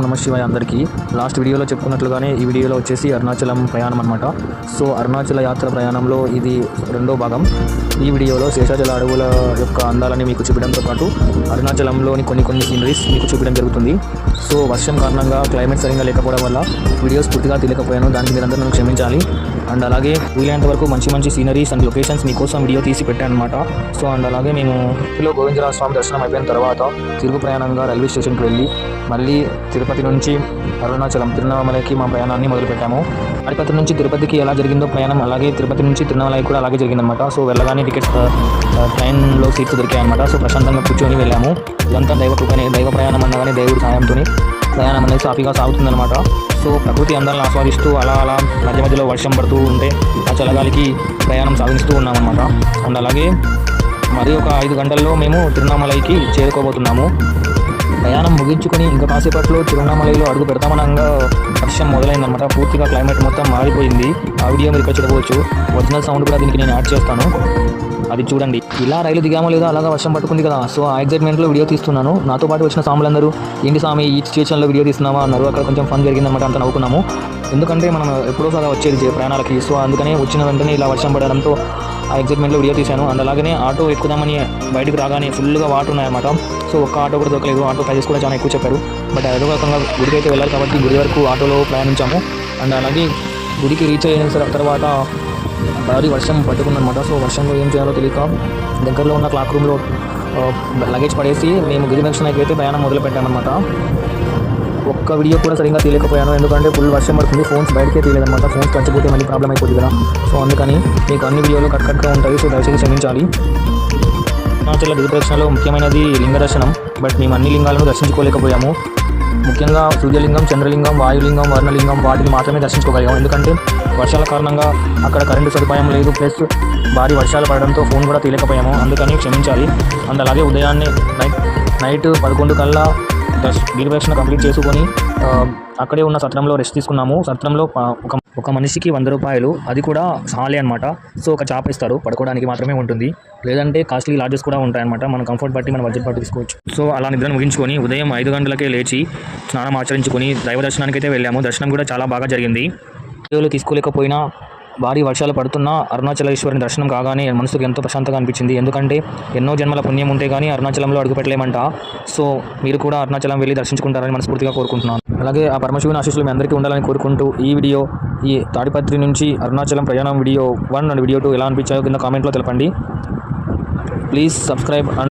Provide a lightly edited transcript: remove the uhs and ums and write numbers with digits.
నమశివాయ అందరికీ. లాస్ట్ వీడియోలో చెప్పుకున్నట్లుగానే ఈ వీడియోలో వచ్చేసి అరుణాచలం ప్రయాణం అనమాట. సో అరుణాచల యాత్ర ప్రయాణంలో ఇది రెండో భాగం. ఈ వీడియోలో శేషాచల అడవుల యొక్క అందాలని మీకు చూపించడంతో పాటు అరుణాచలంలోని కొన్ని సీనరీస్ మీకు చూపించడం జరుగుతుంది. సో వర్షం కారణంగా క్లైమేట్ సరిగ్గా లేకపోవడం వల్ల వీడియోస్ పూర్తిగా తెలియకపోయాను. దానికి మీరందరూ నన్ను క్షమించాలి. అండ్ అలాగే వీలైనంత వరకు మంచి సీనరీస్ అండ్ లొకేషన్స్ మీకోసం వీడియో తీసి పెట్టాను అనమాట. సో అండ్ అలాగే మేము గోవిందరాజ స్వామి దర్శనం అయిపోయిన తర్వాత తిరుగు ప్రయాణంగా రైల్వే స్టేషన్కి వెళ్ళి మళ్ళీ తిరుపతి నుంచి అరుణాచలం తిరువణమలైకి మా ప్రయాణాన్ని మొదలుపెట్టాము. తిరుపతి నుంచి తిరుపతికి ఎలా జరిగిందో ప్రయాణం, అలాగే తిరుపతి నుంచి తిరువణమలై కూడా అలాగే జరిగిందనమాట. సో వెళ్ళగానే టికెట్స్ ట్రైన్లో సీట్స్ దొరికాయన్నమాట. సో ప్రశాంతంగా కూర్చొని వెళ్ళాము. ఇదంతా దైవ ప్రయాణం అన్నగానే దేవుడి సాయంతో ప్రయాణం అనేది సాఫీగా సాగుతుందన్నమాట. సో ప్రకృతి అందాలను ఆస్వాదిస్తూ అలా మధ్యలో వర్షం పడుతూ ఉంటే ఆ చల్లగాలికి ప్రయాణం సాగిస్తూ ఉన్నామన్నమాట. అండ్ అలాగే మరి ఒక 5 గంటల్లో మేము తిరువణమలైకి చేరుకోబోతున్నాము. ప్రయాణం ముగించుకొని ఇంకా కాసేపట్లో తిరువణమలైలో అడుగు పెడతామనగా వర్షం మొదలైందనమాట. పూర్తిగా క్లైమేట్ మొత్తం మారిపోయింది. ఆ వీడియో మీరు ఇక్కడ చూడవచ్చు. ఒరిజినల్ సౌండ్ కూడా దీనికి నేను యాడ్ చేస్తాను, అది చూడండి. ఇలా రైలు దిగామో లేదో అలాగా వర్షం పట్టుకుంది కదా. సో ఆ ఎగ్జైట్మెంట్లో వీడియో తీస్తున్నాను. నాతో పాటు వచ్చిన స్వాములందరూ ఏంటి స్వామి ఈ సిచ్యువేషన్లో వీడియో తీస్తున్నామా అన్నారు. అక్కడ కొంచెం ఫన్ జరిగిందనమాట. అంత నవ్వుకున్నాము. ఎందుకంటే మనం ఎప్పుడో సగా వచ్చేది ప్రయాణాలకి. సో అందుకనే వచ్చిన వెంటనే ఇలా వర్షం పడడంతో ఆ ఎగ్జైట్మెంట్లో వీడియో తీశాను. అండ్ అలాగే ఆటో ఎక్కుదామని బయటకు రాగానే ఫుల్గా వాటర్ ఉన్నాయన్నమాట. సో ఒక్క ఆటో కూడా దొరకలేదు. ఆటో ప్రైజెస్ కూడా చాలా ఎక్కువ చెప్పారు. బట్ అదే రకంగా గుడికి అయితే వెళ్ళాలి కాబట్టి గుడి వరకు ఆటోలో ప్రయాణించాము. అండ్ అలాగే గుడికి రీచ్ అయిన తర్వాత భారీ వర్షం పట్టుకుందనమాట. సో వర్షంలో ఏం చేయాలో తెలియక దగ్గరలో ఉన్న క్లాక్ రూమ్లో లగేజ్ పడేసి మేము గిరిదక్షిణకి అయితే ప్రయాణం మొదలు పెట్టామన్నమాట. ఒక్క వీడియో కూడా సరిగ్గా తీయలేకపోయాను, ఎందుకంటే ఫుల్ వర్షం పడుతుంది. ఫోన్స్ బయటకే తీయలేదన్నమాట. ఫోన్స్ చచ్చిపోతే మళ్ళీ ప్రాబ్లం అయిపోతుంది కదా. సో అందుకని మీకు అన్ని వీడియోలు కట్గా ఉంటాయి. సో దయచేసి క్షమించాలి. అరుణాచల గిరిదక్షిణలో ముఖ్యమైనది లింగ దర్శనం. బట్ మేము అన్ని లింగాలను దర్శించుకోలేకపోయాము. ముఖ్యంగా సూర్యలింగం, చంద్రలింగం, వాయులింగం, వర్ణలింగం వాటిని మాత్రమే దర్శించుకోగలిగాము. ఎందుకంటే వర్షాల కారణంగా అక్కడ కరెంటు సదుపాయం లేదు. ప్లస్ భారీ వర్షాలు పడడంతో ఫోన్ కూడా తీయలేకపోయాము. అందుకని క్షమించాలి. అండ్ అలాగే ఉదయాన్నే నైట్ 11 కల్లా గిరిదక్షిణ కంప్లీట్ చేసుకొని అక్కడే ఉన్న సత్రంలో రెస్ట్ తీసుకున్నాము. సత్రంలో ఒక మనిషికి 100 రూపాయలు, అది కూడా చాలే అనమాట. సో ఒక చాప ఇస్తారు, పడుకోవడానికి మాత్రమే ఉంటుంది. లేదంటే కాస్ట్లీ లాడ్జెస్ కూడా ఉంటాయన్నమాట. మన కంఫర్ట్ బట్టి మన బడ్జెట్ బట్టి తీసుకోవచ్చు. సో అలా నిద్రను ముగించుకొని ఉదయం 5 గంటలకే లేచి స్నానం ఆచరించుకొని దైవ దర్శనానికి అయితే వెళ్ళాము. దర్శనం కూడా చాలా బాగా జరిగింది. వీడియోలు తీసుకోలేకపోయినా భారీ వర్షాలు పడుతున్నా అరుణాచలేశ్వరుని దర్శనం కాగానే మనసుకు ఎంతో ప్రశాంతంగా అనిపించింది. ఎందుకంటే ఎన్నో జన్మల పుణ్యం ఉంటే కానీ అరుణాచలంలో అడుగుపెట్టలేమంట. సో మీరు కూడా అరుణాచలం వెళ్ళి దర్శించుకుంటారని మనస్ఫూర్తిగా కోరుకుంటున్నాను. అలాగే ఆ పరమశివుని ఆశీస్సులు మీ అందరికీ ఉండాలని కోరుకుంటూ ఈ తాడిపత్రి నుంచి అరుణాచలం ప్రయాణం వీడియో 1 అండ్ వీడియో 2 ఎలా అనిపించాయో కింద కామెంట్లో తెలపండి. Please subscribe and